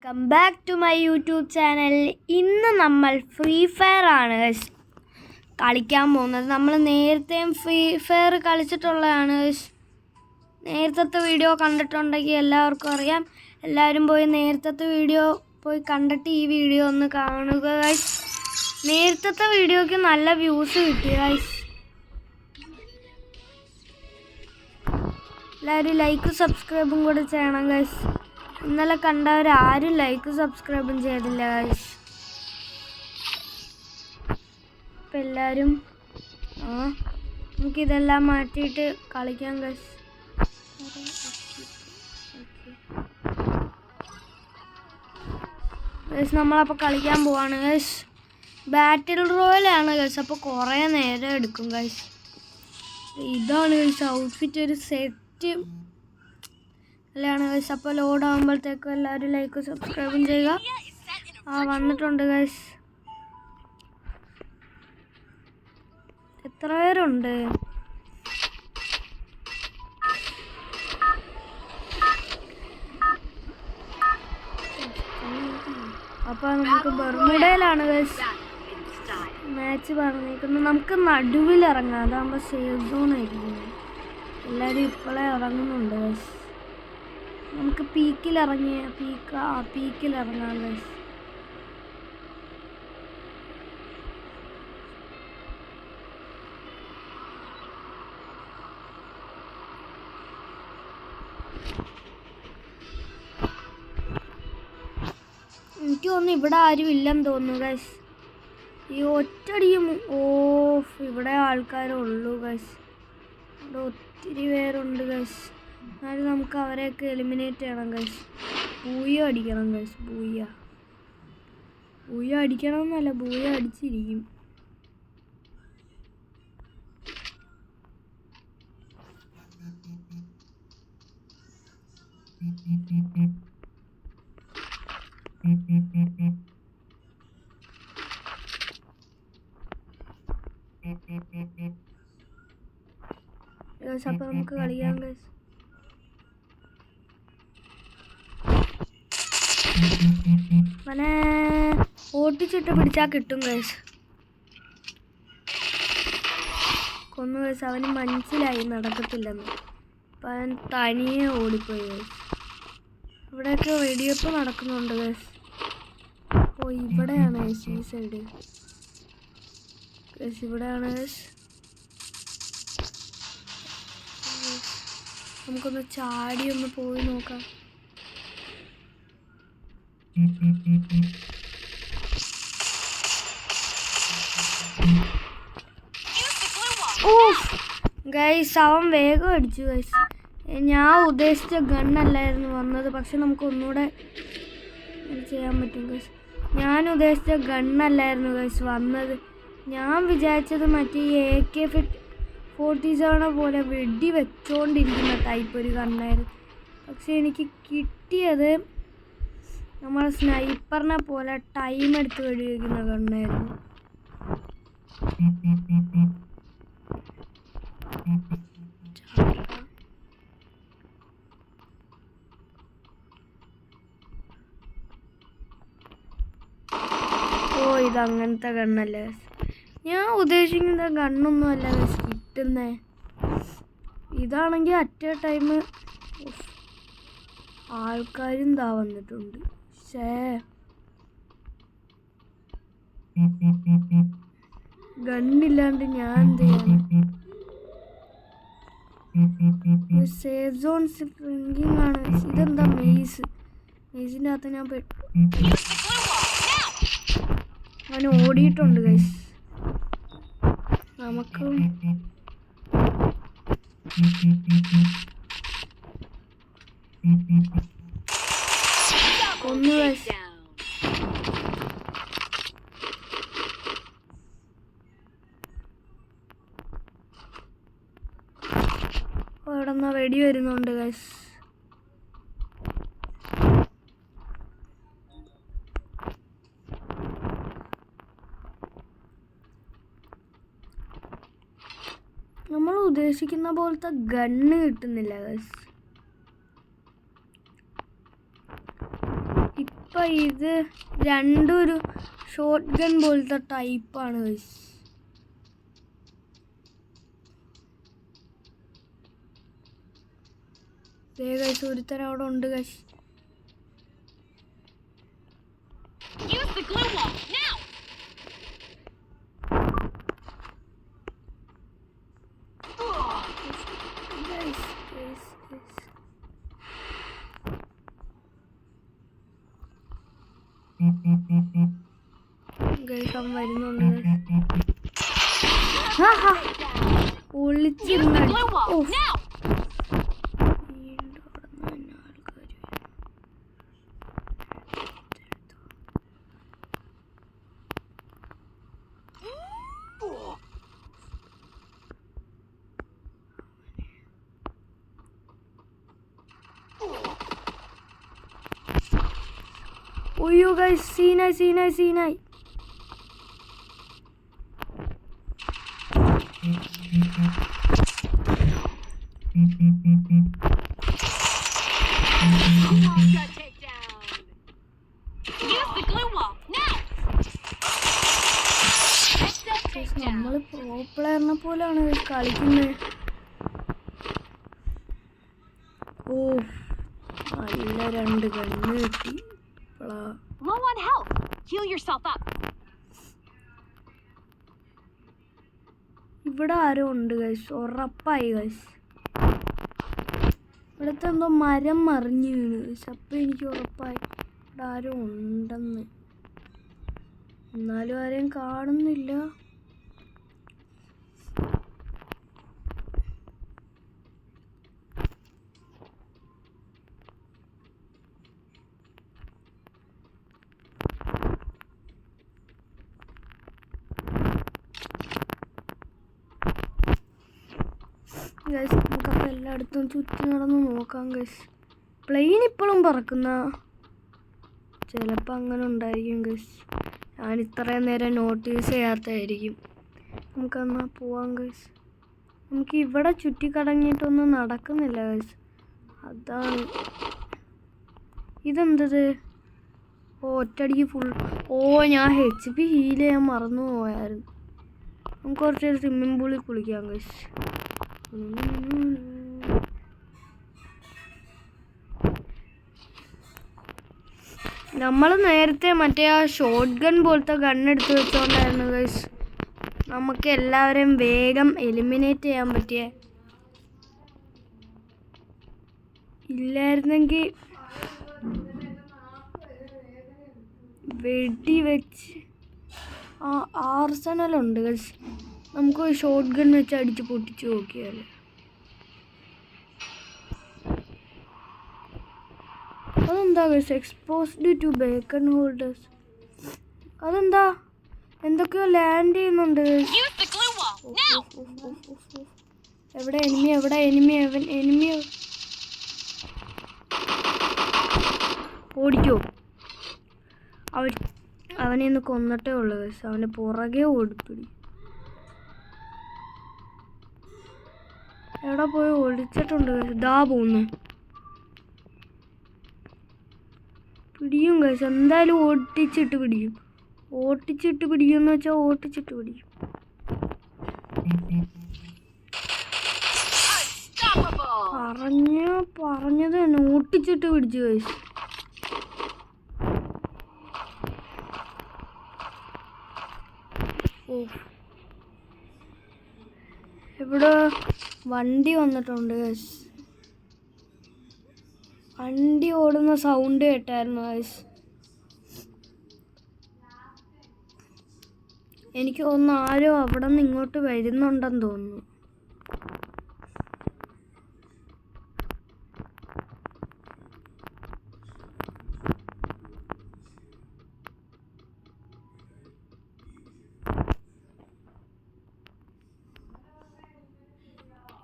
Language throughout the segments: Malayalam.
Welcome back to my YouTube channel. ഇന്ന് നമ്മൾ ഫ്രീ ഫയർ ആണ് കളിക്കാൻ പോകുന്നത്. നമ്മൾ നേരത്തെയും ഫ്രീ ഫയർ കളിച്ചിട്ടുള്ളതാണ്. നേരത്തെ വീഡിയോ കണ്ടിട്ടുണ്ടെങ്കിൽ എല്ലാവർക്കും അറിയാം. എല്ലാവരും പോയി നേരത്തെ വീഡിയോ പോയി കണ്ടിട്ട് ഈ വീഡിയോ ഒന്ന് കാണുക ഗൈസ്. നേരത്തെ വീഡിയോയ്ക്ക് നല്ല വ്യൂസ് കിട്ടി ഗൈസ്. എല്ലാവരും ലൈക്കും സബ്സ്ക്രൈബും കൂടെ ചെയ്യണം ഗൈസ്. ഇന്നലെ കണ്ടവരാരും ലൈക്കും സബ്സ്ക്രൈബും ചെയ്തില്ല ഗൈസ്. അപ്പം എല്ലാവരും നമുക്കിതെല്ലാം മാറ്റിയിട്ട് കളിക്കാം ഗൈസ്. ഗൈസ് നമ്മളപ്പോൾ കളിക്കാൻ പോവാണ് ഗൈസ്. ബാറ്റിൽ റോയലാണ് ഗൈസ്. അപ്പോൾ കുറേ നേരം എടുക്കും ഗൈസ്. ഇതാണ് ഗൈസ് ഔട്ട്ഫിറ്റ്, ഒരു സെറ്റ് എല്ലാം ഗൈസ്. അപ്പോൾ ലോഡ് ആകുമ്പോഴത്തേക്കും എല്ലാവരും ലൈക്കും സബ്സ്ക്രൈബും ചെയ്യുക. വന്നിട്ടുണ്ട് ഗൈസ്. എത്ര പേരുണ്ട്? അപ്പോൾ നമുക്ക് ബർമുഡയിലാണ് ഗൈസ് മാച്ച് പറഞ്ഞേക്കുന്നത്. നമുക്ക് നടുവിലിറങ്ങാം, അതാകുമ്പോൾ സേഫ് സോൺ ആയിരിക്കും. എല്ലാവരും ഇപ്പോഴേ ഇറങ്ങുന്നുണ്ട് ഗൈസ്. നമുക്ക് പീക്കിലിറങ്ങാം ഗൈസ്. എനിക്ക് തോന്നുന്നു ഇവിടെ ആരും ഇല്ലെന്ന് തോന്നുന്നു ഗൈസ്. ഈ ഒറ്റടിയും ഇവിടെ ആൾക്കാരുള്ളൂ ഗൈസ്. ഇവിടെ ഒത്തിരി പേരുണ്ട് ഗൈസ്. എന്നാലും നമുക്ക് അവരെയൊക്കെ എലിമിനേറ്റ് ചെയ്യണം ഗൈസ്. ബൂയ അടിക്കണം ഗൈസ്. ബൂയ അടിക്കണം എന്നല്ല, ബൂയ അടിച്ചിരിക്കും. അപ്പോൾ നമുക്ക് കളിക്കാം ഗൈസ്. അവനെ ഓട്ടിച്ചിട്ട് പിടിച്ചാൽ കിട്ടും ഗൈസ്. കൊന്നു ഗൈസ്. അവന് മനസ്സിലായി നടക്കത്തില്ലെന്ന്. അപ്പം അവൻ തനിയെ ഓടിപ്പോയി ഗൈസ്. ഇവിടെയൊക്കെ വെടിവെപ്പ് നടക്കുന്നുണ്ട് ഗൈസ്. ഇവിടെയാണ് ഗൈസ്, ഈ സൈഡ് ഗൈസ്. ഇവിടെയാണ് ഗൈസ്. നമുക്കൊന്ന് ചാടി ഒന്ന് പോയി നോക്കാം. ഗൈസ് അവൻ വേഗം അടിച്ചു ഗൈസ്. ഞാൻ ഉദ്ദേശിച്ച ഗണ്ണല്ലായിരുന്നു വന്നത്, പക്ഷെ നമുക്ക് ഒന്നുകൂടെ ചെയ്യാൻ പറ്റും ഗൈസ്. ഞാൻ ഉദ്ദേശിച്ച ഗണ്ണല്ലായിരുന്നു ഗൈസ് വന്നത്. ഞാൻ വിചാരിച്ചത് മറ്റേ AK-47 പോലെ വെടി വെച്ചോണ്ടിരിക്കുന്ന ടൈപ്പ് ഒരു ഗണ്ണായിരുന്നു. പക്ഷെ എനിക്ക് കിട്ടിയത് നമ്മളെ സ്നൈപ്പറിനെ പോലെ ടൈം എടുത്ത് വെടിവെക്കുന്ന ഗണ്ണായിരുന്നു. ഇതങ്ങനത്തെ ഗണ്ണല്ലേ. ഞാൻ ഉദ്ദേശിക്കുന്ന ഗണ്ണൊന്നും അല്ല കിട്ടുന്നേ. ഇതാണെങ്കിൽ അറ്റ് എ ടൈം ആൾക്കാരും വന്നിട്ടുണ്ട്. ഗണ്ണില്ലാണ്ട് ഞാൻ എന്ത് ചെയ്യണം? സേഫ് സോൺ ഡ്രിങ്കിങ് ആണ്. ഇതെന്താ മെയ്സിൻ്റെ അകത്ത് ഞാൻ അവൻ ഓടിയിട്ടുണ്ട് ഗൈസ്. നമുക്ക് ഒന്ന് ഗൈസ്. ഇവിടെ നിന്ന് വെടി വരുന്നുണ്ട് ഗൈസ്. നമ്മൾ ഉദ്ദേശിക്കുന്ന പോലത്തെ ഗണ്ണ് കിട്ടുന്നില്ല ഗൈസ്. അപ്പം ഇത് രണ്ടും ഒരു ഷോർട്ട് ഗൺ പോലത്തെ ടൈപ്പാണ് ഗൈസ്. ഗൈസ് ഒരുത്തരം അവിടെ ഉണ്ട് ഗൈസ്. ഗൈസ് അവൻ വരുന്നുണ്ട്. ഒളിച്ചിരുന്ന ഒയ്യോ ഗൈസ് സീനായി. നമ്മള് പ്രോ പ്ലെയറിനെ പോലെയാണ് കളിക്കുന്നത്. ഓ നല്ല 2 ഗണ്ണ് കിട്ടി. Low on health. Heal yourself up. ഇവിടെ ആരോ ഉണ്ട് ഗൈസ്, ഉറപ്പായി ഗൈസ്. ഇവിടുത്തെ എന്തോ മരം മറിഞ്ഞു വീണ് ഗൈസ്. അപ്പം എനിക്ക് ഉറപ്പായി ഇവിടെ ആരോ ഉണ്ടെന്ന്. എന്നാലും ആരെയും കാണുന്നില്ല. ഗൈസ് നമുക്കപ്പോൾ എല്ലായിടത്തും ചുറ്റി നടന്ന് നോക്കാം ഗൈസ്. പ്ലെയിൻ ഇപ്പോഴും പറക്കുന്ന ചിലപ്പോൾ അങ്ങനെ ഉണ്ടായിരിക്കും ഗൈസ്. ഞാൻ ഇത്രയും നേരം നോട്ടീസ് ചെയ്യാത്തതായിരിക്കും. നമുക്കെന്നാൽ പോവാം ഗൈസ്. നമുക്ക് ഇവിടെ ചുറ്റിക്കടങ്ങിയിട്ടൊന്നും നടക്കുന്നില്ല ഗൈസ്. അതാണ്. ഇതെന്തത്? ഒറ്റടിക്ക് ഫുൾ. ഞാൻ HP ഹീൽ ചെയ്യാൻ മറന്നു പോയായിരുന്നു. നമുക്ക് കുറച്ച് സ്വിമ്മിംഗ് പൂളിൽ കുളിക്കാം ഗൈസ്. നമ്മൾ നേരത്തെ മറ്റേ ആ ഷോർട്ട് ഗൺ പോലത്തെ ഗണ്ണെടുത്ത് വെച്ചോണ്ടായിരുന്നു ഗൈസ് നമുക്ക് എല്ലാവരെയും വേഗം എലിമിനേറ്റ് ചെയ്യാൻ പറ്റിയ. ഇല്ലായിരുന്നെങ്കിൽ വെടി വെച്ച് ആർസണലുണ്ട് ഗൈസ്. നമുക്ക് ഷോർട്ട് ഗൺ വെച്ച് അടിച്ച് പൊട്ടിച്ച് നോക്കിയാൽ. അതെന്താ guys? Exposed to beacon holders. അതെന്താ? എന്തൊക്കെയോ ലാൻഡ് ചെയ്യുന്നുണ്ട്. എവിടെ എനിമി? ഓടിക്കോ. അവനെ ഒന്ന് കൊന്നിട്ടേ ഉള്ളു ഗൈസ്. അവൻ്റെ പുറകെ ഓടിപ്പിടി. എവിടെ പോയി ഒളിച്ചിട്ടുണ്ട് ഗൈസ്. ഇതാ പോകുന്നു. പിടിയും ഗൈസ്. എന്തായാലും ഓട്ടിച്ചിട്ട് പിടിക്കും എന്ന് വെച്ചാൽ ഓട്ടിച്ചിട്ട് പിടിക്കും. പറഞ്ഞത് തന്നെ ഓട്ടിച്ചിട്ട് പിടിച്ചു ഗൈസ്. ഇവിടെ വണ്ടി വന്നിട്ടുണ്ട് ഗൈസ്. വണ്ടി ഓടുന്ന സൗണ്ട് കേട്ടായിരുന്നു ഗൈസ്. എനിക്ക് തോന്നുന്നു ആരോ അവിടെ നിന്ന് ഇങ്ങോട്ട് വരുന്നുണ്ടെന്ന് തോന്നുന്നു.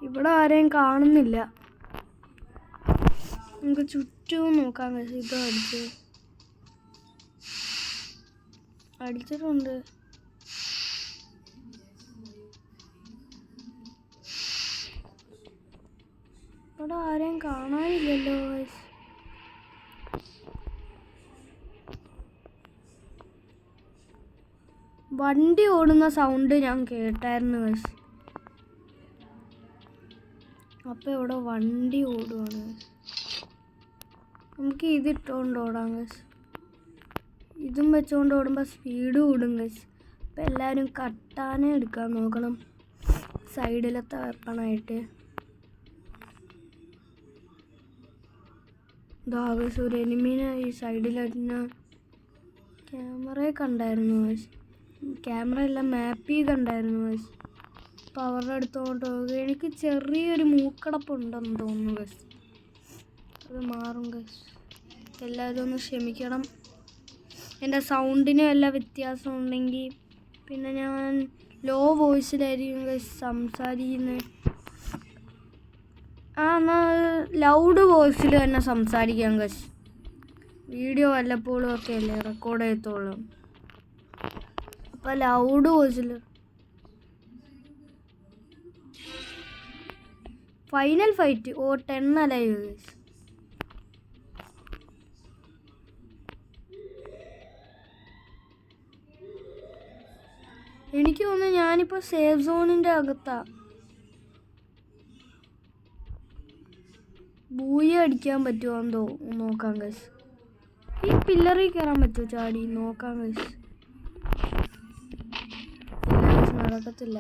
ഇവിടെ ആരെയും കാണുന്നില്ല. നമുക്ക് ചുറ്റും നോക്കാം ഗൈസ്. ഇത് അടിച്ചിട്ടുണ്ട്. ഇവിടെ ആരെയും കാണാനില്ലല്ലോ ഗൈസ്. വണ്ടി ഓടുന്ന സൗണ്ട് ഞാൻ കേട്ടായിരുന്നു ഗൈസ്. അപ്പോൾ ഇവിടെ വണ്ടി ഓടുവാണ്. നമുക്ക് ഇതിട്ടുകൊണ്ട് ഓടാം ഗൈസ്. ഇതും വെച്ചുകൊണ്ട് ഓടുമ്പോൾ സ്പീഡ് കൂടും ഗൈസ്. അപ്പോൾ എല്ലാവരും കട്ടാനെ എടുക്കാൻ നോക്കണം സൈഡിലത്തെ വെപ്പണായിട്ട്. ഗൈസ് ഒരു എനിമീനെ ഈ സൈഡിലായിട്ട് ക്യാമറയെ കണ്ടായിരുന്നു ഗൈസ്. ക്യാമറ എല്ലാം മാപ്പിൽ കണ്ടായിരുന്നു ഗൈസ്. അപ്പോൾ അവരുടെ അടുത്തോട്ട് പോകുക. എനിക്ക് ചെറിയൊരു മൂക്കടപ്പുണ്ടെന്ന് തോന്നുന്നു ഗൈസ്. അത് മാറും ഗൈസ്. എല്ലാവരും ഒന്ന് ക്ഷമിക്കണം. എൻ്റെ സൗണ്ടിന് വല്ല വ്യത്യാസം ഉണ്ടെങ്കിൽ പിന്നെ ഞാൻ ലോ വോയിസിലായിരിക്കും ഗൈസ് സംസാരിക്കുന്നത്. എന്നാൽ ലൗഡ് വോയിസിൽ തന്നെ സംസാരിക്കാം ഗൈസ്. വീഡിയോ വല്ലപ്പോഴും ഒക്കെ അല്ലേ റെക്കോർഡ് ചെയ്യത്തുള്ളൂ. അപ്പോൾ ലൗഡ് വോയിസിൽ ഫൈനൽ ഫൈറ്റ് 10 അലൈവ് ഗൈസ്. എനിക്ക് തോന്നുന്നു ഞാനിപ്പോൾ സേഫ് സോണിൻ്റെ അകത്താ. ബൂയ അടിക്കാൻ പറ്റുമോ എന്തോ നോക്കാം ഗൈസ്. ഈ പില്ലറിൽ കയറാൻ പറ്റുമോ ചാടി നോക്കാം ഗൈസ്. നടക്കത്തില്ല.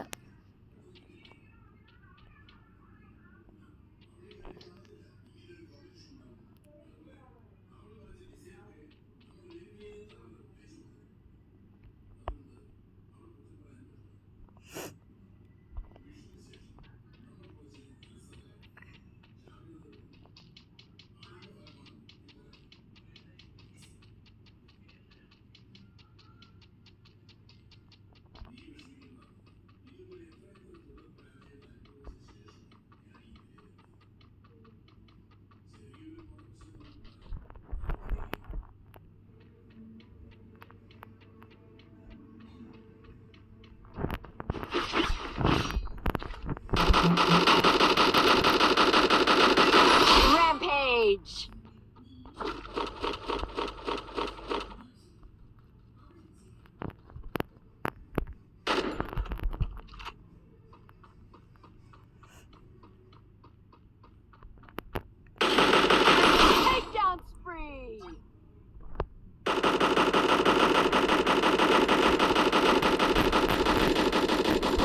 Rampage! Takedown spree!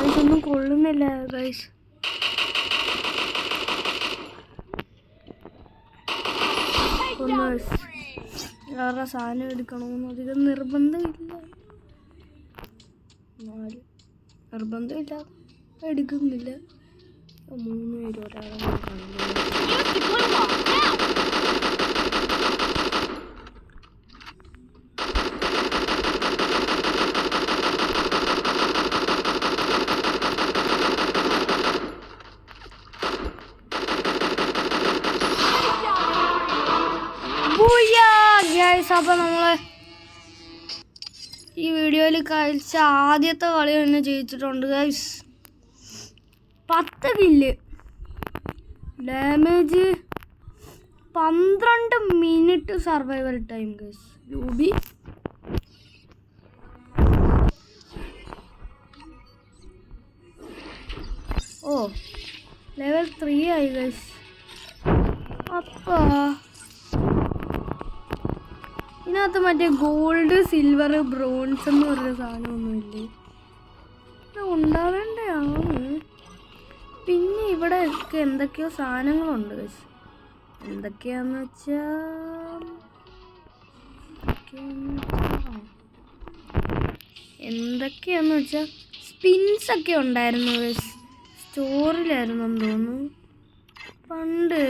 ഇതൊന്നും കൊള്ളുന്നില്ല ഗൈസ്. വേറെ സാധനം എടുക്കണമെന്ന് അധികം നിർബന്ധമില്ല. നിർബന്ധമില്ല എടുക്കുന്നില്ല. 3 പേര് ഒരാളെ അപ്പോൾ നമ്മൾ ഈ വീഡിയോയിൽ കളിച്ച ആദ്യത്തെ കളി തന്നെ ജയിച്ചിട്ടുണ്ട് guys. 10 kill, damage 12 minute survival time guys. Lobby level 3 ആയി ഗൈസ്. അപ്പോൾ ഇതിനകത്ത് മറ്റേ ഗോൾഡ്, സിൽവർ, ബ്രോൺസ് എന്ന് പറഞ്ഞ സാധനമൊന്നുമില്ലേ? ഉണ്ടാവേണ്ടതാണ്. പിന്നെ ഇവിടെ ഒക്കെ എന്തൊക്കെയോ സാധനങ്ങളുണ്ട് ഗൈസ്. എന്തൊക്കെയാന്ന് വെച്ചാൽ സ്പിൻസ് ഒക്കെ ഉണ്ടായിരുന്നു ഗൈസ്. സ്റ്റോറിലായിരുന്നെന്ന് തോന്നുന്നു പണ്ട്.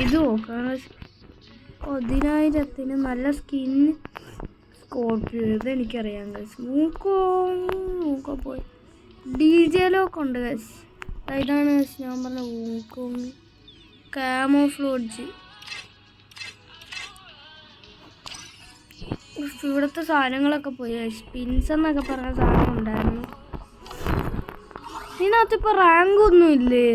ഇത് നോക്കാം. 10,000 നല്ല സ്കിൻ സ്കോർപ്പിയോ. ഇതെനിക്കറിയാം ഗൈസ്. മൂക്കോ പോയി. DJ ലോക്ക് ഉണ്ട് ഗൈസ്. ഇതാണ് ഗൈസ് ഞാൻ പറഞ്ഞ മൂക്കും കാമോഫ്ലോഡ്ജ്. ഇവിടുത്തെ സാധനങ്ങളൊക്കെ പോയി. സ്പിൻസ് എന്നൊക്കെ പറഞ്ഞ സാധനം ഉണ്ടായിരുന്നു. ഇതിനകത്തിപ്പോൾ റാങ്ക് ഒന്നുമില്ലേ?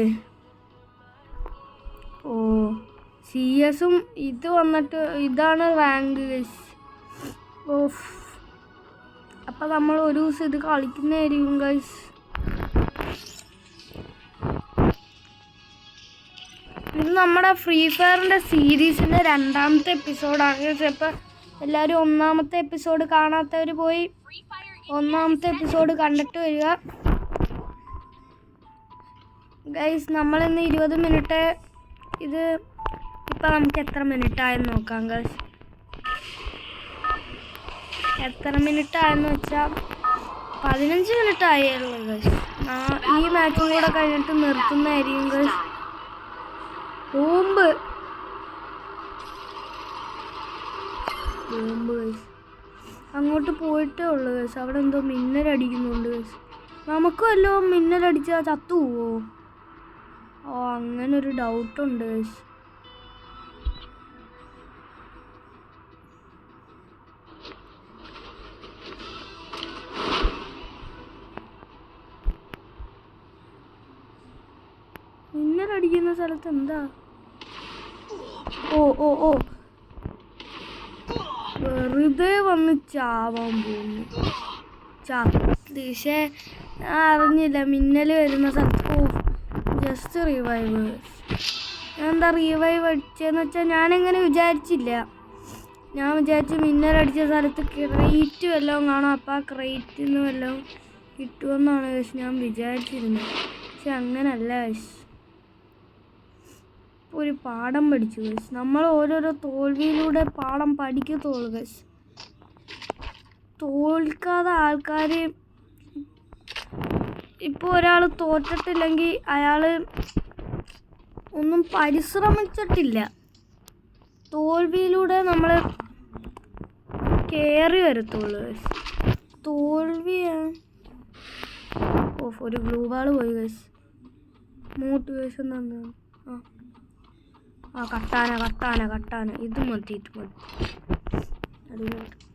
CS-ഉം ഇത് വന്നിട്ട് ഇതാണ് റാങ്ക് ഗൈസ്. അപ്പം നമ്മൾ ഒരു ദിവസം ഇത് കളിക്കുന്നതായിരിക്കും ഗൈസ്. ഇത് നമ്മുടെ ഫ്രീ ഫയറിൻ്റെ സീരീസിൻ്റെ 2ാമത്തെ എപ്പിസോഡാണ്. ചിലപ്പോൾ എല്ലാവരും 1ാമത്തെ എപ്പിസോഡ് കാണാത്തവർ പോയി 1ാമത്തെ എപ്പിസോഡ് കണ്ടിട്ട് വരിക ഗൈസ്. നമ്മളിന്ന് 20 മിനിറ്റ്, ഇത് ഇപ്പം നമുക്ക് എത്ര മിനിറ്റ് ആയെന്ന് നോക്കാം ഗൈസ്. എത്ര മിനിറ്റ് ആയെന്ന് വെച്ചാൽ 15 മിനിറ്റ് ആയുള്ളൂ ഗൈസ്. ഈ മാച്ചും കൂടെ കഴിഞ്ഞിട്ട് നിർത്തുന്നതായിരിക്കും ഗൈസ്. Bomb guys. അങ്ങോട്ട് പോയിട്ടേ ഉള്ളൂ ഗൈസ്. അവിടെ എന്തോ മിന്നലടിക്കുന്നുണ്ട് ഗൈസ്. നമുക്ക് വല്ലോ മിന്നലടിച്ചാൽ ചത്തു പോവോ? ഓ, അങ്ങനൊരു ഡൗട്ടുണ്ട് ഗൈസ്. മിന്നലടിക്കുന്ന സ്ഥലത്ത് എന്താ? ഓ ഓ ഓ, വെറുതെ വന്ന് ചാവാൻ പോകുന്നു. പക്ഷേ ഞാൻ അറിഞ്ഞില്ല മിന്നൽ വരുന്ന സ്ഥലത്ത്. ഓ, ജസ്റ്റ് റിവൈവ്. ഞാൻ എന്താ റിവൈവ് അടിച്ചതെന്ന് വെച്ചാൽ ഞാനെങ്ങനെ വിചാരിച്ചില്ല. ഞാൻ വിചാരിച്ചു മിന്നലടിച്ച സ്ഥലത്ത് ക്രേറ്റ് വല്ലതും കാണും, അപ്പോൾ ആ ക്രേറ്റിൽ നിന്ന് വല്ലതും കിട്ടുമെന്നാണ് പക്ഷെ ഞാൻ വിചാരിച്ചിരുന്നത്. പക്ഷെ അങ്ങനല്ല ഗൈസ്. ഒരു പാഠം പഠിച്ചു ഗൈസ്. നമ്മൾ ഓരോരോ തോൽവിയിലൂടെ പാഠം പഠിക്കത്തുള്ളൂ ഗൈസ്. തോൽക്കാതെ ആൾക്കാർ, ഇപ്പോൾ ഒരാൾ തോറ്റിട്ടില്ലെങ്കിൽ അയാൾ ഒന്നും പരിശ്രമിച്ചിട്ടില്ല. തോൽവിയിലൂടെ നമ്മൾ കയറി വരത്തുള്ളൂ ഗൈസ്. തോൽവിയാണ്. ഓഫ്, ഒരു ഗ്ലൂ ബാൾ പോയി ഗൈസ്. മോട്ടിവേഷൻ തന്നെയാണ്. കട്ടാന ഇത് മതി.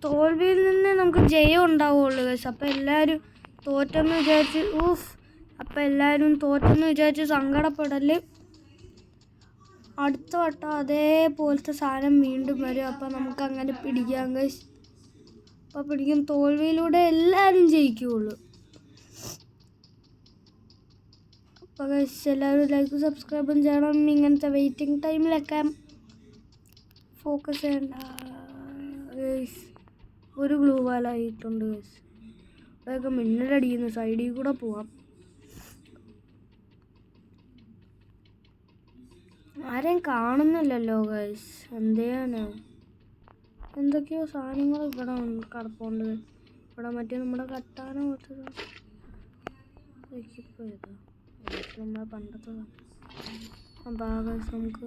തോൽവിയിൽ നിന്ന് നമുക്ക് ജയം ഉണ്ടാവുള്ളൂ ഗൈസ്. അപ്പം എല്ലാവരും തോറ്റെന്ന് വിചാരിച്ച് അപ്പം എല്ലാവരും തോറ്റെന്ന് വിചാരിച്ച് സങ്കടപ്പെടല്. അടുത്ത വട്ടം അതേപോലത്തെ സാധനം വീണ്ടും വരും. അപ്പം നമുക്ക് അങ്ങനെ പിടിക്കാം ഗൈസ്. അപ്പം പിടിക്കും. തോൽവിയിലൂടെ എല്ലാവരും ജയിക്കുകയുള്ളൂ. അപ്പോൾ ഗൈസ് എല്ലാവരും ലൈക്ക് സബ്സ്ക്രൈബും ചെയ്യണം. ഇങ്ങനത്തെ വെയിറ്റിംഗ് ടൈമിലൊക്കെ ഫോക്കസ് ചെയ്യണ്ട ഗൈസ്. ഒരു ഗ്ലൂ വാലായിട്ടുണ്ട് ഗൈസ്. അതൊക്കെ മിന്നലടിക്കുന്നു. സൈഡിൽ കൂടെ പോവാം. ആരെയും കാണുന്നില്ലല്ലോ ഗൈസ്. എന്തെയാണ്? എന്തൊക്കെയോ സാധനങ്ങൾ ഇവിടെ കിടപ്പുണ്ട്. ഇവിടെ മറ്റേ നമ്മുടെ കട്ടാന പോലത്തെ നമ്മളെ പണ്ടത്തതാണ്. അപ്പോൾ ആ ഗൈസ് നമുക്ക്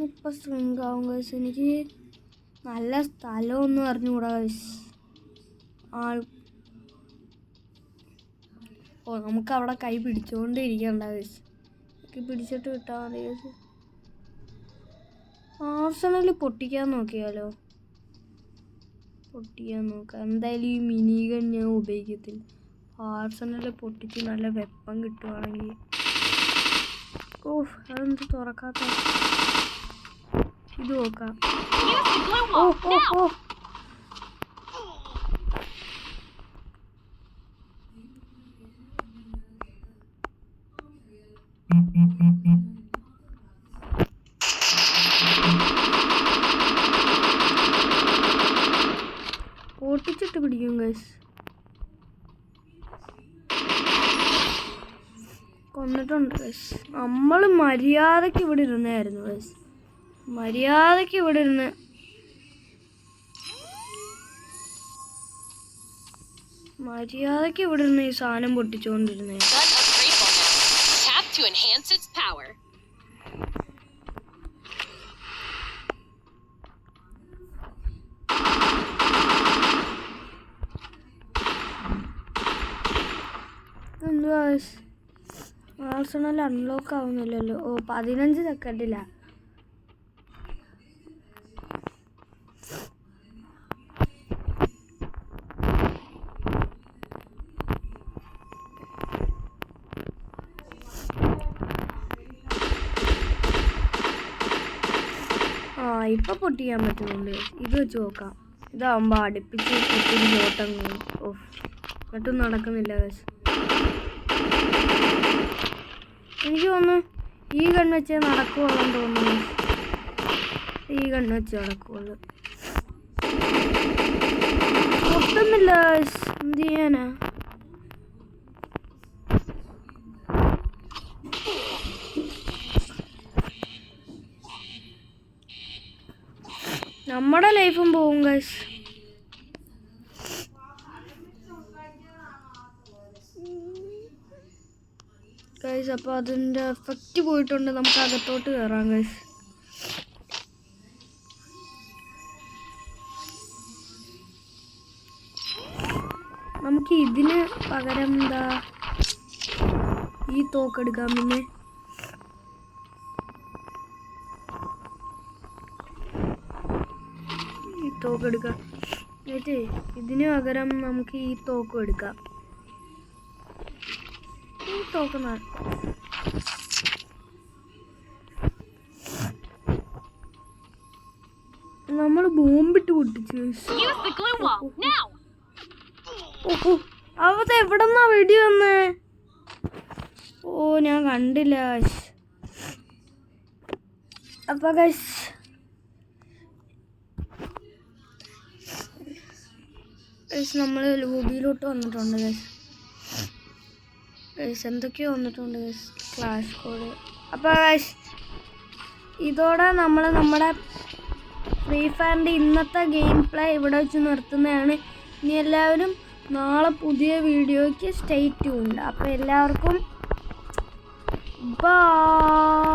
ഇപ്പം സ്ട്രിങ്ക് ആവും ഗൈസ്. എനിക്ക് നല്ല സ്ഥലമൊന്നും അറിഞ്ഞുകൂടാ ഗൈസ്. നമുക്ക് അവിടെ കൈ പിടിച്ചുകൊണ്ടിരിക്കണ്ട ഗൈസ്. പിടിച്ചിട്ട് വിട്ടാൽ മതി ഗൈസ്. ആർസണൽ പൊട്ടിക്കാൻ നോക്കിയാലോ? പൊട്ടിക്കാൻ നോക്കാം. എന്തായാലും ഈ മിനി ഗൺ ഞാൻ ഉപയോഗിക്കത്തില്ല. ആർസണൽ പൊട്ടിച്ച് നല്ല വെപ്പൺ കിട്ടുവാണെങ്കിൽ. അതെന്ത് തുറക്കാത്ത? ഇത് നോക്കാം. ഓ പൊട്ടിച്ചിട്ട് പിടിക്കും ഗൈസ്. കൊന്നിട്ടുണ്ട് ഗൈസ്. നമ്മൾ മര്യാദയ്ക്ക് ഇവിടെ ഇരുന്നായിരുന്നു ഗൈസ്. മര്യാദയ്ക്ക് ഇവിടെ ഇരുന്ന് ഈ സാധനം പൊട്ടിച്ചുകൊണ്ടിരുന്നേ. എന്തുവാ ആർസണൽ അൺലോക്ക് ആവുന്നില്ലല്ലോ. 15 സെക്കൻഡില്ല. ഇപ്പം പൊട്ടിക്കാൻ പറ്റുന്നുണ്ട്. ഇത് വെച്ച് നോക്കാം. ഇതാകുമ്പോൾ അടുപ്പിച്ച് ഒത്തിരി ഓട്ടം ഓഫ് എന്നിട്ടും നടക്കുന്നില്ല ഗൈസ്. എനിക്ക് തോന്നുന്നു ഈ കണ്ണ് വെച്ചേ നടക്കുള്ളൂ തോന്നുന്നു. ഈ കണ്ണ് വെച്ച് നടക്കുള്ളൂ. പൊട്ടുന്നില്ല ഗൈസ്, എന്ത് ചെയ്യാനാ? നമ്മുടെ ലൈഫും പോവും ഗൈസ്. ഗൈസ് അപ്പോൾ അതിൻ്റെ എഫക്റ്റ് പോയിട്ടുണ്ട്. നമുക്ക് അകത്തോട്ട് കയറാം ഗൈസ്. നമുക്ക് ഇതിന് പകരം എന്താ ഈ തോക്കെടുക്കാം. പിന്നെ ഈ തോക്കെടുക്കാം. എന്നിട്ട് ഇതിന് പകരം നമുക്ക് ഈ തോക്കും എടുക്കാം. ഈ തോക്ക് നമ്മൾ ബോംബിട്ട് പൊട്ടിച്ചു. ഓഹോ അവത് എവിടെന്നാ വെടി വന്നേ? ഓ ഞാൻ കണ്ടില്ല. അപ്പൊ ഗൈസ് നമ്മൾ ലോബിയിലോട്ട് വന്നിട്ടുണ്ട് ഗൈസ്. ഗൈസ് എന്തൊക്കെയോ വന്നിട്ടുണ്ട് ഗൈസ്, ക്ലാഷ് കോഡ്. അപ്പോൾ ഗൈസ് ഇതോടെ നമ്മൾ നമ്മുടെ ഫ്രീ ഫയറിൻ്റെ ഇന്നത്തെ ഗെയിം പ്ലേ ഇവിടെ വെച്ച് നിർത്തുന്നതാണ്. ഇനി എല്ലാവരും നാളെ പുതിയ വീഡിയോയ്ക്ക് സ്റ്റേ ട്യൂൺഡ്. അപ്പോൾ എല്ലാവർക്കും ബൈ.